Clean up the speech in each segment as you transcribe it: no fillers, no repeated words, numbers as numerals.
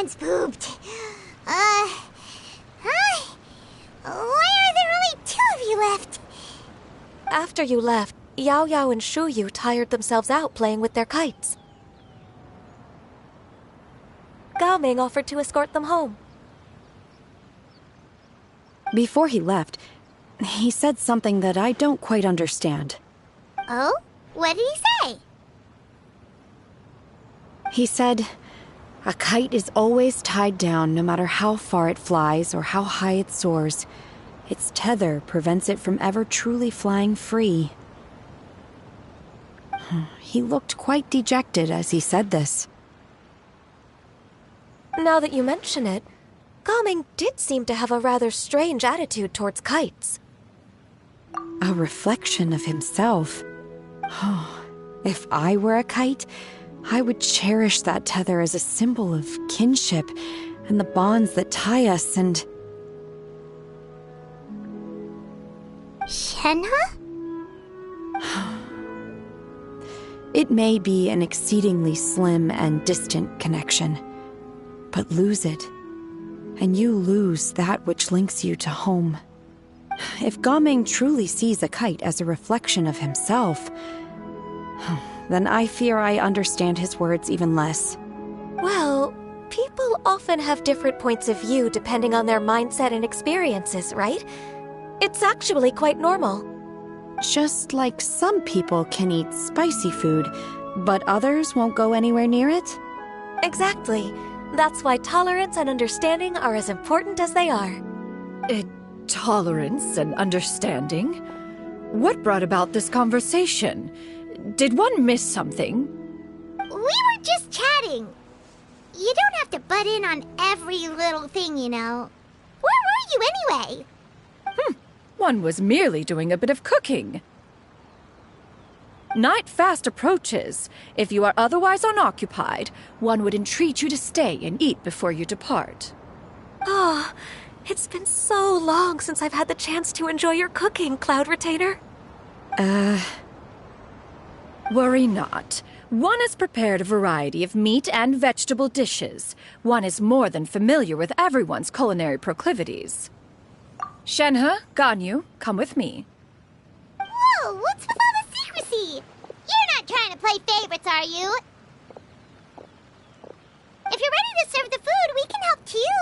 Everyone's pooped. Hi. Why are there only two of you left? After you left, Yao Yao and Shu Yu tired themselves out playing with their kites. Gao Ming offered to escort them home. Before he left, he said something that I don't quite understand. Oh? What did he say? He said, a kite is always tied down no matter how far it flies or how high it soars. Its tether prevents it from ever truly flying free. He looked quite dejected as he said this. Now that you mention it, Gao Ming did seem to have a rather strange attitude towards kites. A reflection of himself. If I were a kite, I would cherish that tether as a symbol of kinship and the bonds that tie us and... Shenhe? It may be an exceedingly slim and distant connection, but lose it, and you lose that which links you to home. If Gao Ming truly sees a kite as a reflection of himself, then I fear I understand his words even less. Well, people often have different points of view depending on their mindset and experiences, right? It's actually quite normal. Just like some people can eat spicy food, but others won't go anywhere near it? Exactly. That's why tolerance and understanding are as important as they are. Tolerance and understanding? What brought about this conversation? Did one miss something? We were just chatting. You don't have to butt in on every little thing, you know. Where were you anyway? One was merely doing a bit of cooking. Night fast approaches. If you are otherwise unoccupied, one would entreat you to stay and eat before you depart. Oh, it's been so long since I've had the chance to enjoy your cooking, Cloud Retainer. Worry not. One has prepared a variety of meat and vegetable dishes. One is more than familiar with everyone's culinary proclivities. Shenhe, Ganyu, come with me. Whoa, what's with all the secrecy? You're not trying to play favorites, are you? If you're ready to serve the food, we can help too.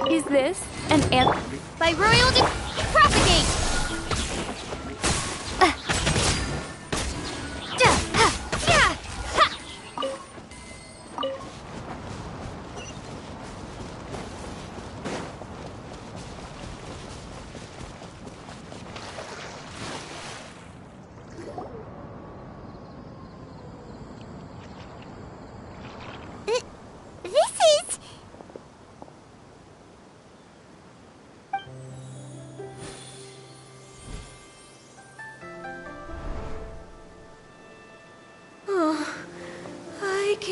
Is this an anthem by Royal Propagate?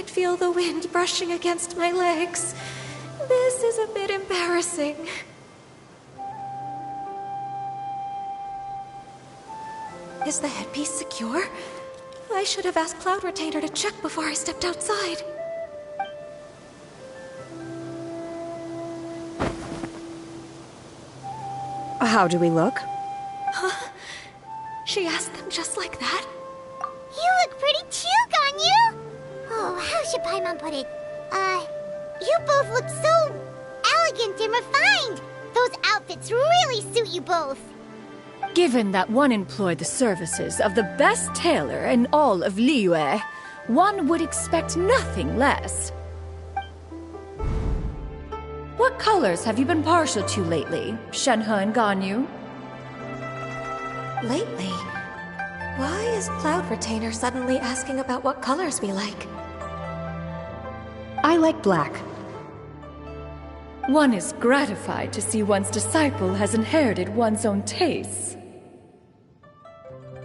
can feel the wind brushing against my legs. This is a bit embarrassing. Is the headpiece secure? I should have asked Cloud Retainer to check before I stepped outside. How do we look? Huh? She asked them just like that? You look pretty too, Ganyu! Oh, how should Paimon put it? You both look so elegant and refined! Those outfits really suit you both. Given that one employed the services of the best tailor in all of Liyue, one would expect nothing less. What colors have you been partial to lately, Shenhe and Ganyu? Lately? Why is Cloud Retainer suddenly asking about what colors we like? I like black. One is gratified to see one's disciple has inherited one's own tastes.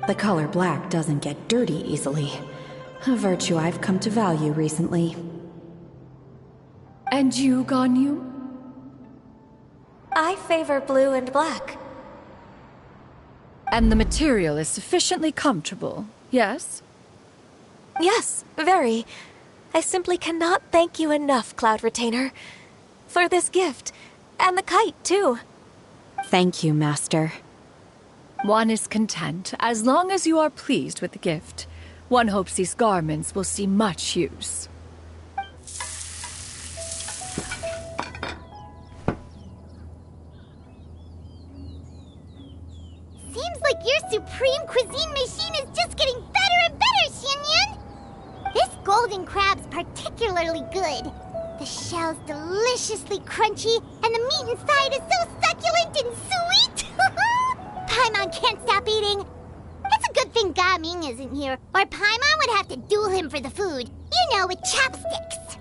The color black doesn't get dirty easily. A virtue I've come to value recently. And you, Ganyu? I favor blue and black. And the material is sufficiently comfortable, yes? Yes, very. I simply cannot thank you enough, Cloud Retainer. For this gift. And the kite, too. Thank you, Master. One is content, as long as you are pleased with the gift. One hopes these garments will see much use. Seems like your supreme cuisine machine is just getting better and better, Xianyun! This golden crab's particularly good. The shell's deliciously crunchy, and the meat inside is so succulent and sweet! Paimon can't stop eating. It's a good thing Gaming isn't here, or Paimon would have to duel him for the food. You know, with chopsticks.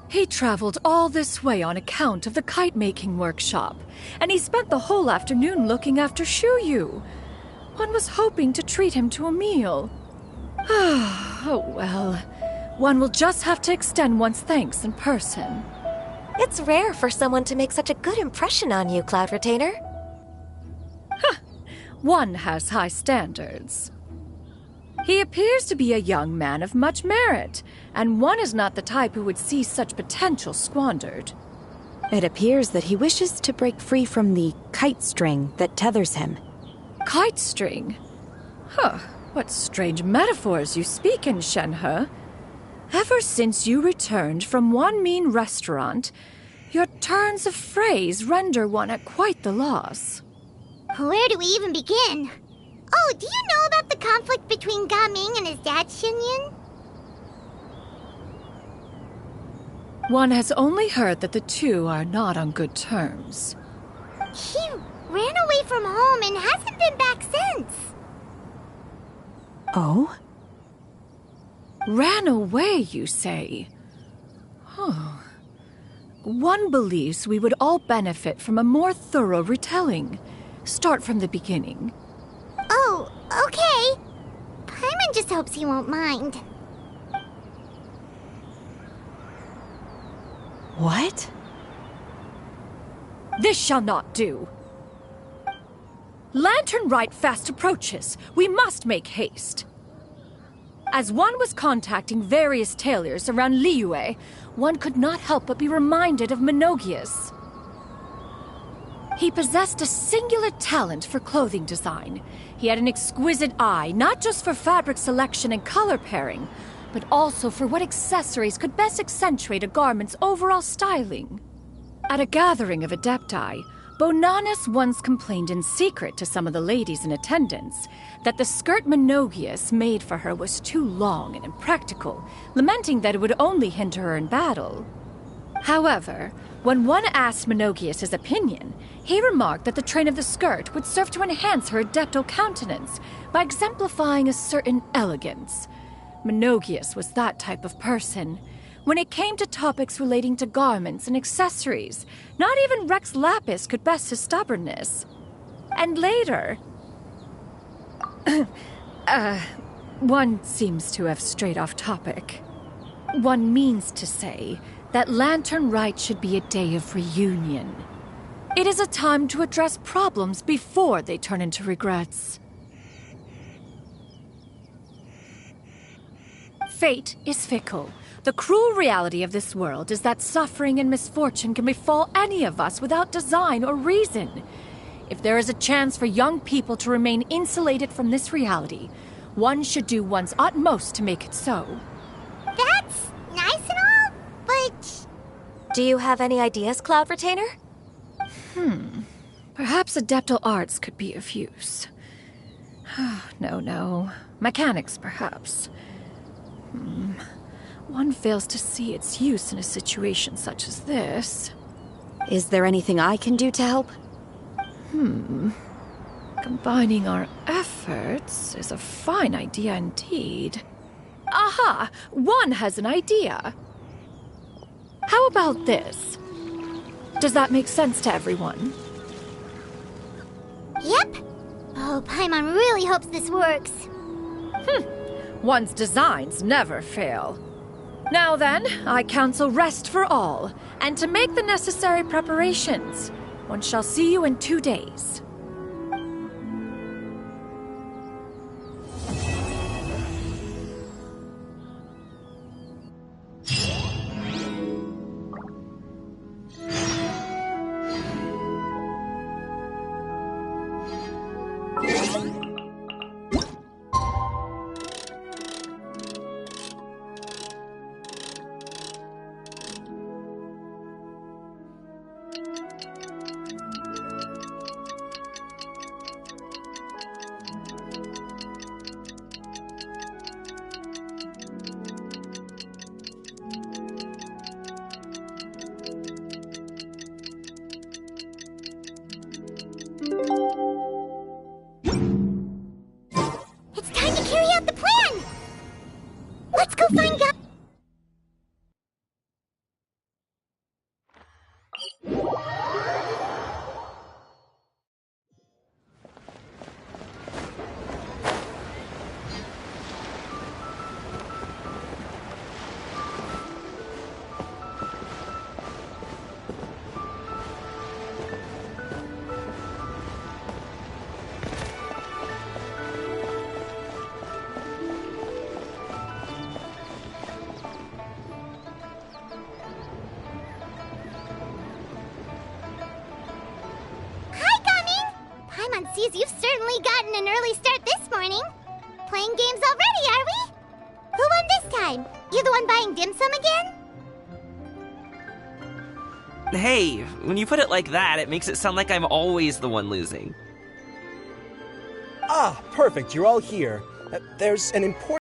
He traveled all this way on account of the kite-making workshop, and he spent the whole afternoon looking after Shuyu. One was hoping to treat him to a meal. Oh well, one will just have to extend one's thanks in person. It's rare for someone to make such a good impression on you, Cloud Retainer. One has high standards. He appears to be a young man of much merit, and one is not the type who would see such potential squandered. It appears that he wishes to break free from the kite string that tethers him. Kite string? Huh, what strange metaphors you speak in, Shenhe. Ever since you returned from one mean restaurant, your turns of phrase render one at quite the loss. Where do we even begin? Oh, do you know about the conflict between Gaming and his dad, Xianyun? One has only heard that the two are not on good terms. He ran away from home and hasn't been back since. Oh? Ran away, you say? Oh. One believes we would all benefit from a more thorough retelling. Start from the beginning. Oh, okay. Paimon just hopes he won't mind. What? This shall not do. Lantern Rite fast approaches. We must make haste. As one was contacting various tailors around Liyue, one could not help but be reminded of Menogias. He possessed a singular talent for clothing design. He had an exquisite eye, not just for fabric selection and color pairing, but also for what accessories could best accentuate a garment's overall styling. At a gathering of adepti, Bonanis once complained in secret to some of the ladies in attendance that the skirt Menogias made for her was too long and impractical, lamenting that it would only hinder her in battle. However, when one asked Menogias his opinion, he remarked that the train of the skirt would serve to enhance her adeptal countenance by exemplifying a certain elegance. Menogias was that type of person. When it came to topics relating to garments and accessories, not even Rex Lapis could best his stubbornness. And later... one seems to have strayed off topic. One means to say that Lantern Rite should be a day of reunion. It is a time to address problems before they turn into regrets. Fate is fickle. The cruel reality of this world is that suffering and misfortune can befall any of us without design or reason. If there is a chance for young people to remain insulated from this reality, one should do one's utmost to make it so. That's nice and all, but... Do you have any ideas, Cloud Retainer? Perhaps adeptal arts could be of use. No. Mechanics, perhaps. One fails to see its use in a situation such as this. Is there anything I can do to help? Combining our efforts is a fine idea indeed. Aha! One has an idea. How about this? Does that make sense to everyone? Yep. Oh, Paimon really hopes this works. One's designs never fail. Now then, I counsel rest for all, and to make the necessary preparations. One shall see you in 2 days. It's time to carry out the plan! Let's go find God. Paimon sees you've certainly gotten an early start this morning. Playing games already, are we? Who won this time? You the one buying dim sum again? Hey, when you put it like that, it makes it sound like I'm always the one losing. Ah, perfect, you're all here. There's an important